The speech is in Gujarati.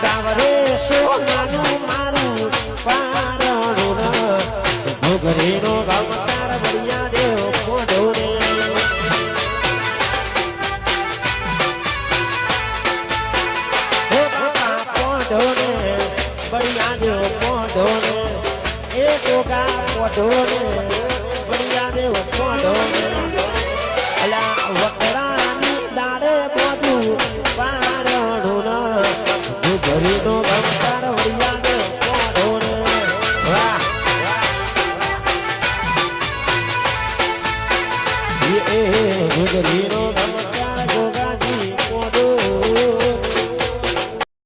સાવરે સોનાનું મારું પારણું ઘોઘરીનો ગામ તારા બળિયા દેવ પોઢો રે હે બાપા પોઢો રે બળિયા દેવ પોઢો રે એ ગોગા પોઢો રે બળિયા દેવ પોઢો રે અલા વકરા